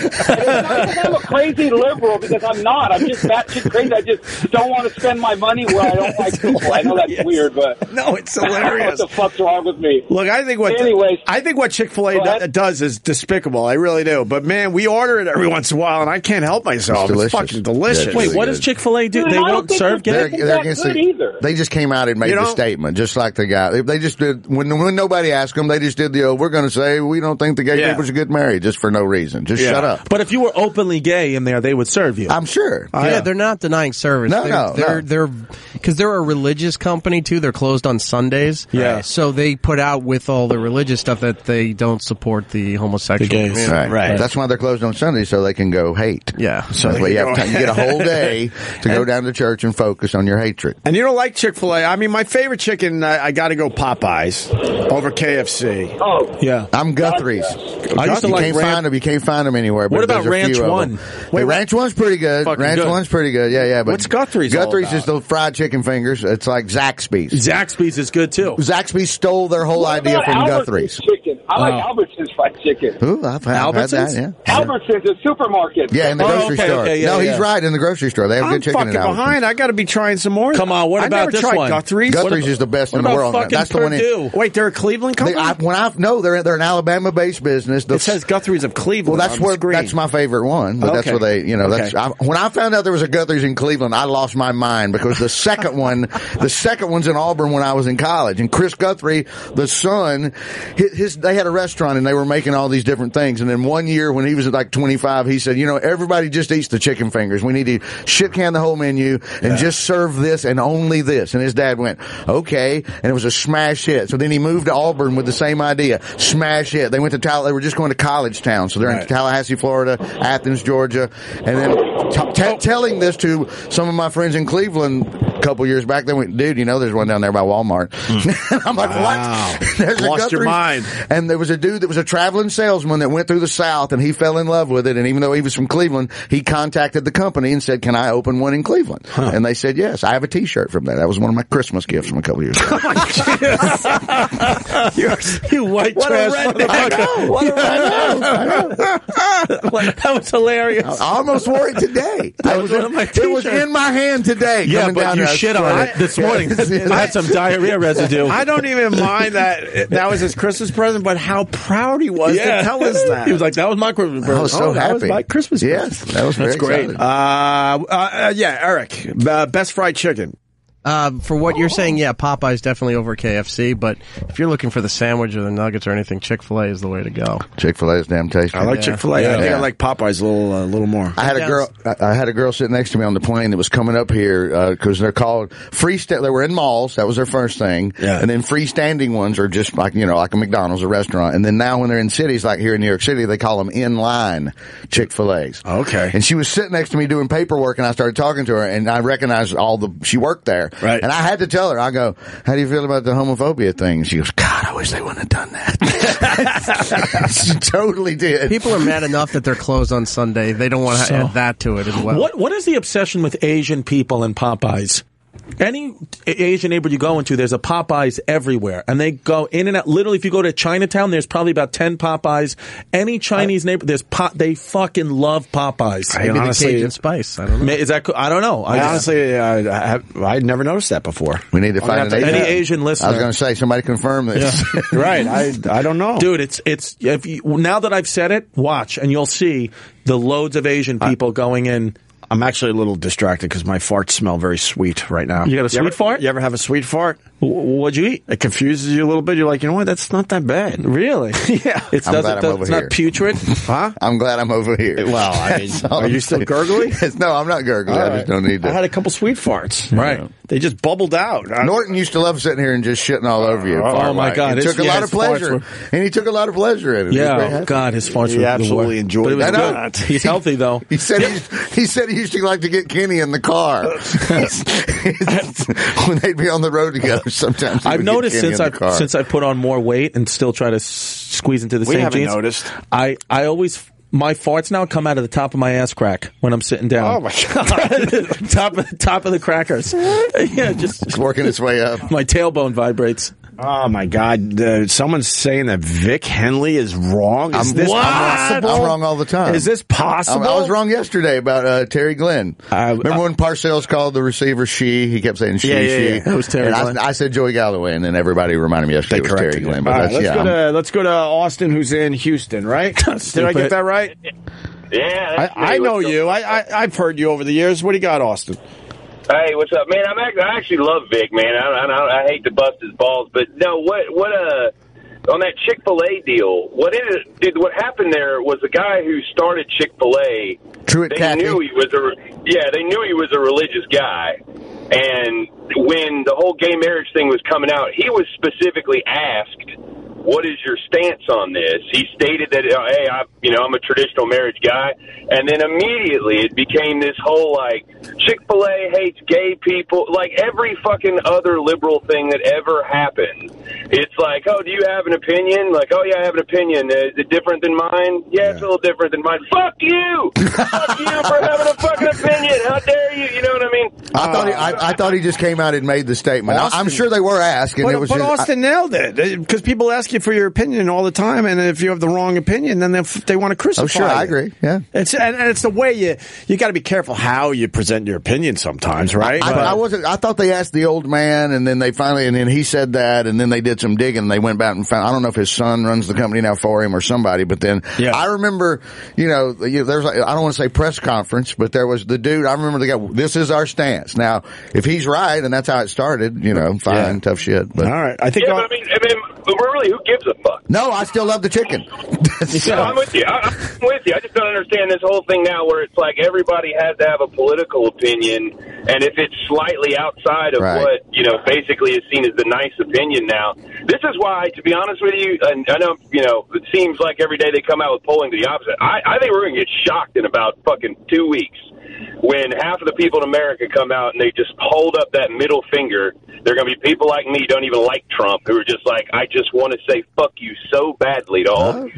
it's not because I'm a crazy liberal, because I'm not. I'm just batshit crazy. I just don't want to spend my money where I don't like people. I know that's weird, but no, it's hilarious. What the fuck's wrong with me? Look, I think what Chick-fil-A does is despicable. I really do. But man, we order it every once in a while, and I can't help myself. It's fucking delicious. Wait, what does Chick-fil-A do? Dude, They I don't won't think serve they're gay? that good either. They just came out and made You the know? statement, just like the guy. They just did when nobody asked them. They just did the we're going to say we don't think the gay people should get married just for no reason. Just shut up. But if you were openly gay in there, they would serve you. I'm sure. Yeah, they're not denying service. No. They're because they're a religious company too. They're closed on Sundays. Yeah. So they put out with all the religious stuff that they don't support the homosexual. The gays. Right. That's why they're closed on Sunday, so they can go hate. Yeah. So that's why you get a whole day to go down to church and focus on your hatred. And you don't like Chick-fil-A. I mean, my favorite chicken, I got to go Popeyes over KFC. Oh, Yeah. I'm Guthrie's. I used to You like can't Ranch. find them. You can't find them anywhere. But What about there's a Ranch few of One? them. Wait, Ranch One's pretty good. Fucking Ranch good. One's pretty good. Yeah. But What's Guthrie's all Guthries about? is the fried chicken fingers. It's like Zaxby's. Zaxby's is good too. Zaxby's stole their whole what idea about from Albertsons Guthrie's. chicken? I like Albertsons fried chicken. Ooh, I've had that. Yeah. Albertsons, a supermarket. Yeah, in the grocery store. okay, no, yeah. he's right. In the grocery store, they have I'm good chicken fucking in Albertsons. behind. I got to be trying some more. Come on, what I've about never this tried one? Guthrie's. Guthrie's is the best in the about world. fucking That's the one. Purdue? Wait, they're a Cleveland company? They're an Alabama-based business. It says Guthrie's of Cleveland. Well, that's my favorite one. But that's Okay. where they, Okay. when I found out there was a Guthrie's in Cleveland, I lost my mind because the second one's in Auburn when I was in college. And Chris Guthrie, the son, they had a restaurant and they were making all these different things. And then one year when he was at like 25, he said, everybody just eats the chicken fingers. We need to shit can the whole menu and just serve this and only this. And his dad went, okay. And it was a smash hit. So then he moved to Auburn with the same idea. Smash hit. They went to they were just going to college town. So they're in Tallahassee, Florida, Athens, Georgia. And then telling this to some of my friends in Cleveland a couple years back, they went, dude, there's one down there by Walmart. I'm like, what? There's Lost your mind. And there was a dude that was a traveling salesman that went through the South and he fell in love with it. And even though he was from Cleveland, he contacted the company and said, can I open one in Cleveland? And they said, yes. I have a t-shirt from that. That was one of my Christmas gifts from a couple years ago. You white trash motherfucker. What a redneck. That was hilarious. I almost wore it today. It was in my hand today. Yeah, but you shit on it this morning. It had some diarrhea residue. I don't even mind that was his Christmas present, but how proud he was to tell us that. He was like, that was my Christmas present. I was so happy. That was my Christmas present. Yes, that was very great. Eric, best fried chicken. For what you're saying, Popeye's definitely over KFC, but if you're looking for the sandwich or the nuggets or anything, Chick-fil-A is the way to go. Chick-fil-A is damn tasty. I like Chick-fil-A. I think I like Popeye's a little more. I had a girl sitting next to me on the plane that was coming up here, cause they're called they were in malls. That was their first thing. Yeah. And then freestanding ones are just like, like a McDonald's, a restaurant. And then now when they're in cities, like here in New York City, they call them in-line Chick-fil-A's. Okay. And she was sitting next to me doing paperwork and I started talking to her and I recognized she worked there. Right. And I had to tell her, I go, how do you feel about the homophobia thing? She goes, God, I wish they wouldn't have done that. She totally did. People are mad enough that they're closed on Sunday. They don't want to add that to it as well. What is the obsession with Asian people and Popeyes? Any Asian neighborhood you go into, there's a Popeyes everywhere. And they go in and out. Literally, if you go to Chinatown, there's probably about 10 Popeyes. Any Chinese neighborhood, they fucking love Popeyes. Maybe the Cajun spice. I don't know. Is that I don't know. Honestly, I'd never noticed that before. We need to find any Asian listener. I was going to say, somebody confirm this. Yeah. Right. I don't know. Dude, it's now that I've said it, watch, and you'll see the loads of Asian people going in. I'm actually a little distracted because my farts smell very sweet right now. You got a sweet fart? You ever have a sweet fart? What'd you eat? It confuses you a little bit. You're like, what? That's not that bad. Really? Yeah. It's not putrid? Huh? I'm glad I'm over here. Well, are you still gurgly? No, I'm not gurgly. Right. I just don't need to. I had a couple sweet farts. Right. They just bubbled out. Norton used to love sitting here and just shitting all over you. Oh, my God. He took a lot of pleasure. And he took a lot of pleasure in it. Yeah. God, his farts were absolutely enjoyed it. Good. He's healthy, though. He said he used to like to get Kenny in the car. When they'd be on the road together sometimes. I've noticed since I put on more weight and still try to squeeze into the same jeans. We haven't noticed. I always... My farts now come out of the top of my ass crack when I'm sitting down. Oh, my God. top of the crackers. Yeah, just working its way up. My tailbone vibrates. Oh, my God. Someone's saying that Vic Henley is wrong. Is this possible? I'm wrong all the time. Is this possible? I was wrong yesterday about Terry Glenn. Remember when Parcells called the receiver she? He kept saying she. Yeah. That was Terry Glenn. I said Joey Galloway, and then everybody reminded me yesterday it was Terry Glenn. But let's go to Austin, who's in Houston, right? Did I get that right? Yeah. I know you. I've heard you over the years. What do you got, Austin? Hey, what's up, man? I actually love Vic, man. I hate to bust his balls, but no, on that Chick-fil-A deal, what happened there was the guy who started Chick-fil-A. They knew he was a religious guy, and when the whole gay marriage thing was coming out, he was specifically asked, what is your stance on this? He stated that, hey, I'm a traditional marriage guy. And then immediately it became this whole, Chick-fil-A hates gay people. Like, every fucking other liberal thing that ever happened. It's like, oh, do you have an opinion? Like, oh, yeah, I have an opinion. Is it different than mine? Yeah, it's a little different than mine. Fuck you! Fuck you for having a fucking opinion. How dare you? You know what I mean? I thought he just came out and made the statement. I'm sure they were asking. But Austin nailed it. Because people ask you for your opinion all the time, and if you have the wrong opinion, then they want to crucify you. Oh, sure, I agree. Yeah, it's the way you got to be careful how you present your opinion sometimes, right? I thought they asked the old man, and then and then he said that, and then they did some digging, and they went back and found. I don't know if his son runs the company now for him or somebody, but then I remember, there's I don't want to say press conference, but there was the dude. I remember the guy. This is our stance. Now, if he's right, and that's how it started, fine, tough shit. But all right, I think. Yeah, but I mean, really, who gives a fuck? No, I still love the chicken. No, I'm with you. I'm with you. I just don't understand this whole thing now where it's like everybody has to have a political opinion, and if it's slightly outside of what, basically is seen as the nice opinion now. This is why, to be honest with you, and I know, it seems like every day they come out with polling to the opposite. I think we're going to get shocked in about fucking 2 weeks when half of the people in America come out and they just hold up that middle finger. There are going to be people like me who don't even like Trump who are just like, I just want to say fuck you so badly to all.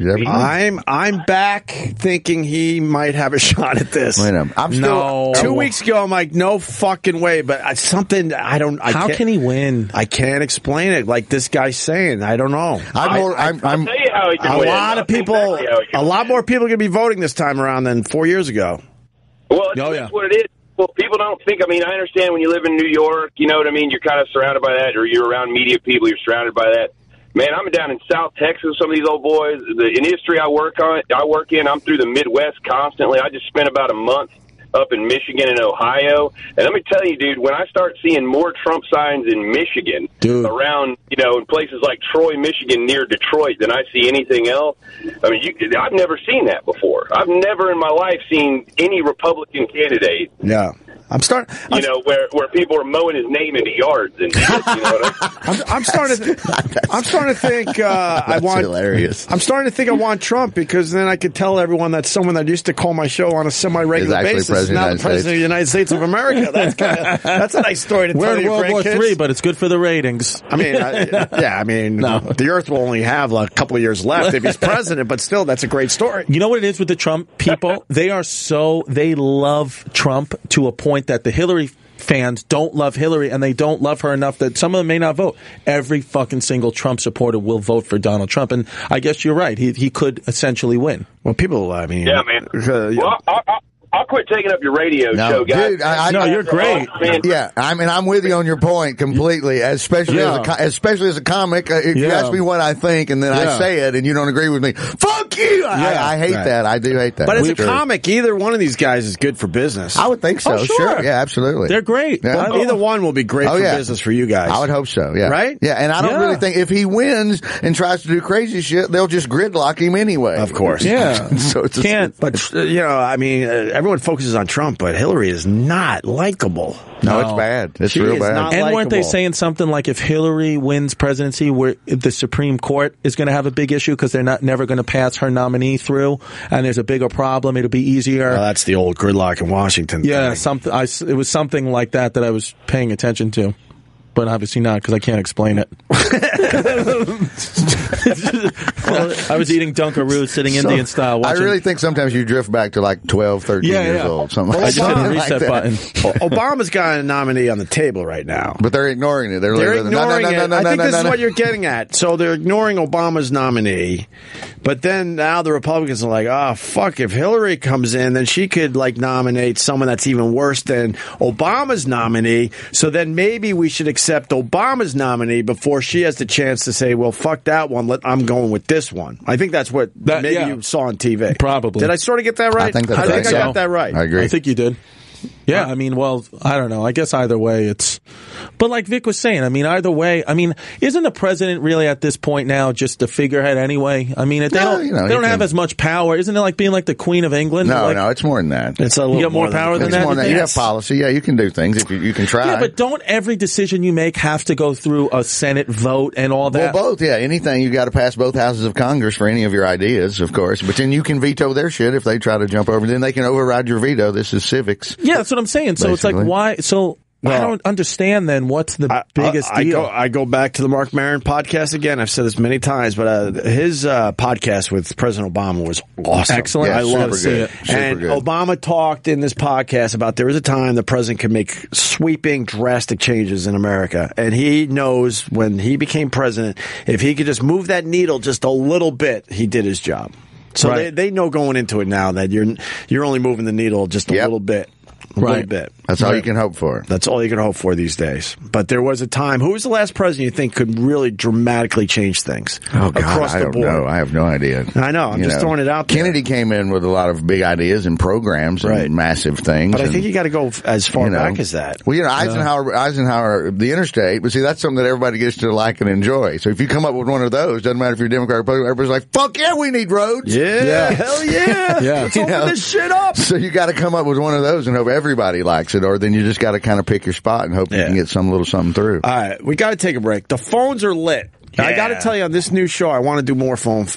I'm back thinking he might have a shot at this. I'm still 2 weeks ago. I'm like, no fucking way. But something How can he win? I can't explain it. Like this guy's saying, I don't know. I'll tell you how he can win. A lot more people are going to be voting this time around than 4 years ago. Well, that's what it is. Well, people don't think, I understand when you live in New York, you know what I mean? You're kind of surrounded by that, or you're around media people, you're surrounded by that. Man, I'm down in South Texas with some of these old boys. The industry I work in, I'm through the Midwest constantly. I just spent about a month up in Michigan and Ohio. And let me tell you, dude, when I start seeing more Trump signs in Michigan around, in places like Troy, Michigan, near Detroit than I see anything else, I've never seen that before. I've never in my life seen any Republican candidate. Yeah. I'm starting, where people are mowing his name into yards and shit, I'm starting to think hilarious. I'm starting to think I want Trump because then I could tell everyone that someone that used to call my show on a semi-regular basis is now the president of the United States of America. That's a nice story to tell your grandkids. We're in World War III, but it's good for the ratings. The Earth will only have a couple of years left if he's president, but still, that's a great story. You know what it is with the Trump people? They love Trump to a point that the Hillary fans don't love Hillary, and they don't love her enough that some of them may not vote. Every fucking single Trump supporter will vote for Donald Trump, and I guess you're right. He could essentially win. Well, people, yeah, man. I'll quit taking up your radio show, guys. Dude, you're great. Yeah, I'm with you on your point completely, especially as a comic. If you ask me what I think and then I say it and you don't agree with me, fuck you! I hate that. I do hate that. But as a comic, either one of these guys is good for business. I would think so. Oh, sure. Yeah, absolutely. They're great. Yeah. Either one will be great for business for you guys. I would hope so, yeah. Right? Yeah, and I don't really think if he wins and tries to do crazy shit, they'll just gridlock him anyway. Of course. Yeah. So it's everyone focuses on Trump, but Hillary is not likable. No, it's bad. It's real bad. And weren't they saying something like if Hillary wins presidency, where the Supreme Court is going to have a big issue because they're never going to pass her nominee through, and there's a bigger problem. It'll be easier. That's the old gridlock in Washington. Yeah, it was something like that I was paying attention to. But obviously not, because I can't explain it. I was eating Dunkaroos, sitting Indian style. I really think sometimes you drift back to like 12, 13 years old. Something I just hit the reset button. Obama's got a nominee on the table right now. But they're ignoring it. They're ignoring it. I think this is what you're getting at. So they're ignoring Obama's nominee. But then now the Republicans are like, oh, fuck, if Hillary comes in, then she could nominate someone that's even worse than Obama's nominee. So then maybe we should accept Obama's nominee before she has the chance to say, well, fuck that one. I'm going with this one. I think that's what you saw on TV. Probably. Did I sort of get that right? I think I got that right. I agree. I think you did. Yeah, I don't know. I guess either way it's... But like Vic was saying, either way, isn't the president really at this point now just a figurehead anyway? They don't have as much power. Isn't it like being like the Queen of England? No, it's more than that. It's a little you have more power than that? More than that. You have policy. Yeah, you can do things if you can try. Yeah, but don't every decision you make have to go through a Senate vote and all that? Well, both, yeah. Anything, you got to pass both houses of Congress for any of your ideas, of course. But then you can veto their shit if they try to jump over. Then they can override your veto. This is civics. Yeah, that's what I'm saying. So it's like, why? So I don't understand then what's the biggest deal. I go back to the Mark Maron podcast again. I've said this many times, but his podcast with President Obama was awesome. Excellent. Yeah, I love to see it. And Obama talked in this podcast about there was a time the president could make sweeping, drastic changes in America. And he knows when he became president, if he could just move that needle just a little bit, he did his job. So they know going into it now that you're only moving the needle just a little bit. A little bit. That's all you can hope for. That's all you can hope for these days. But there was a time. Who was the last president you think could really dramatically change things across the board? I have no idea. I know. I'm just throwing it out there. Kennedy came in with a lot of big ideas and programs and massive things. But I think you got to go as far back as that. Well, Eisenhower, the interstate. But see, that's something that everybody gets to like and enjoy. So if you come up with one of those, doesn't matter if you're Democrat or Republican, everybody's like, "Fuck yeah, we need roads." Yeah. Hell yeah. Let's open this shit up. So you got to come up with one of those and hope everybody likes it, or then you just got to kind of pick your spot and hope you can get some little something through. All right, we got to take a break. The phones are lit. Yeah. I got to tell you, on this new show, I want to do more phone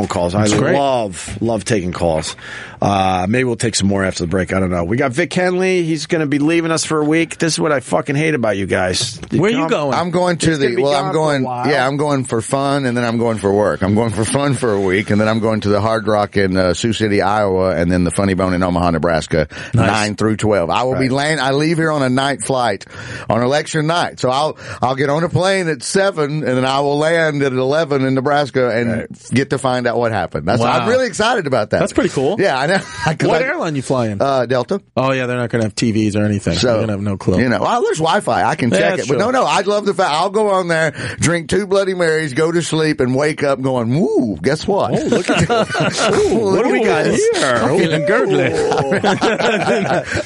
calls. I love taking calls. Maybe we'll take some more after the break. I don't know. We got Vic Henley. He's going to be leaving us for a week. This is what I fucking hate about you guys. Where are you going? I'm going to I'm going for fun, and then I'm going for work. I'm going for fun for a week, and then I'm going to the Hard Rock in Sioux City, Iowa, and then the Funny Bone in Omaha, Nebraska, 9 through 12. I will be I leave here on a night flight on election night. So I'll get on a plane at 7, and then I will land at 11 in Nebraska and get to find out what happened. I'm really excited about that. That's pretty cool. Yeah, I know. What airline you flying? Delta. Oh yeah, they're not going to have TVs or anything. So they're going to have no clue. Well, there's Wi-Fi. I can check it. But no, I'd love the fact I'll go on there, drink 2 Bloody Marys, go to sleep, and wake up going, "Woo! Guess what? Oh, look at what do we got here? I'm feeling gurgling.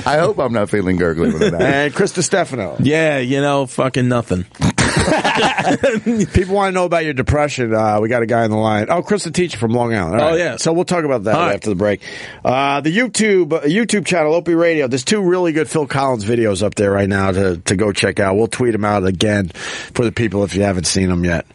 I hope I'm not feeling gurgling with that. And Chris Distefano. Yeah, fucking nothing. People want to know about your depression. We got a guy on the line. Oh, Chris the teacher from Long Island. All right. Yeah. So we'll talk about that after the break. The YouTube channel, Opie Radio. There's 2 really good Phil Collins videos up there right now to go check out. We'll tweet them out again for the people if you haven't seen them yet.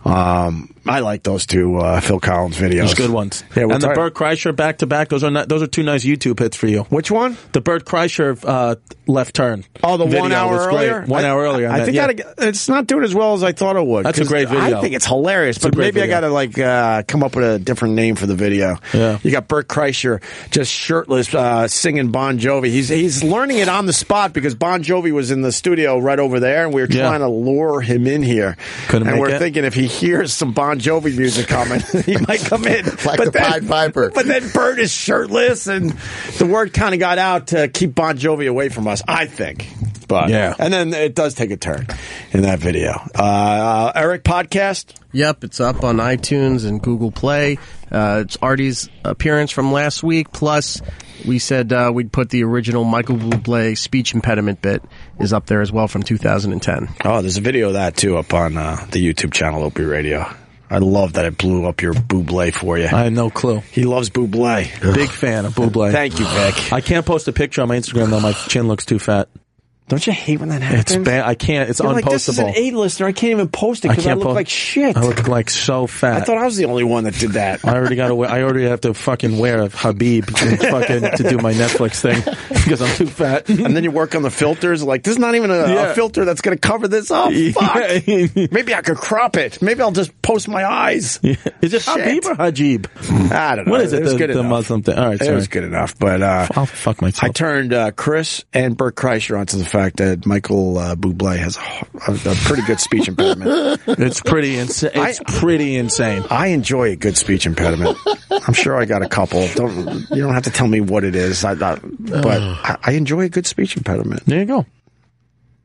I like those 2 Phil Collins videos. Those good ones. Yeah, and the Bert Kreischer back to back. Those are 2 nice YouTube hits for you. Which one? The Bert Kreischer left turn. Oh, the video 1 hour earlier. 1 hour earlier. I think it's not doing as well as I thought it would. That's a great video. I think it's hilarious, but maybe I got to come up with a different name for the video. Yeah. You got Bert Kreischer just shirtless singing Bon Jovi. He's learning it on the spot because Bon Jovi was in the studio right over there, and we were trying to lure him in here. And we're thinking if he hears some Bon Jovi music coming, he might come in. Like the Pied Piper. But then Bert is shirtless, and the word kind of got out to keep Bon Jovi away from us, I think. But and then it does take a turn in that video. Eric, podcast? Yep, it's up on iTunes and Google Play. It's Artie's appearance from last week, plus we said we'd put the original Michael Bublé speech impediment bit is up there as well from 2010. Oh, there's a video of that, too, up on the YouTube channel, Opie Radio. I love that it blew up your Bublé for you. I had no clue. He loves Bublé. Big fan of Bublé. Thank you, Vic. I can't post a picture on my Instagram, though. My chin looks too fat. Don't you hate when that happens? It's bad. I can't. It's unpostable. Like, this is an A-lister. I can't even post it because I look like shit. I look like so fat. I thought I was the only one that did that. I already have to fucking wear a Habib to do my Netflix thing because I'm too fat. And then you work on the filters. Like, there's not even a filter that's going to cover this up. Fuck. Maybe I could crop it. Maybe I'll just post my eyes. Yeah. Is it Habib or Hajib? I don't know. What is it? The Muslim thing. All right, sorry. It was good enough. But I'll fuck myself. I turned Chris and Bert Kreischer onto the fact that Michael Bublé has a pretty good speech impediment. It's pretty insane. I enjoy a good speech impediment. I'm sure I got a couple. You don't have to tell me what it is. But I enjoy a good speech impediment. There you go.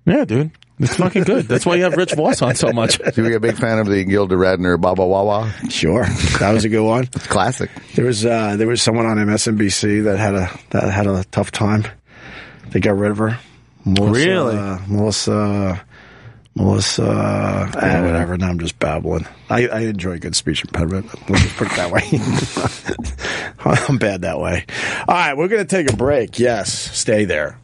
Yeah, dude. It's fucking good. That's why you have Rich Voss on so much. So you're a big fan of the Gilda Radner Baba Wawa? Sure. That was a good one. It's classic. There was someone on MSNBC that had a tough time. They got rid of her. Melissa, whatever. Now I'm just babbling. I enjoy a good speech impediment. Let's just put it that way. I'm bad that way. All right, we're going to take a break. Yes, stay there.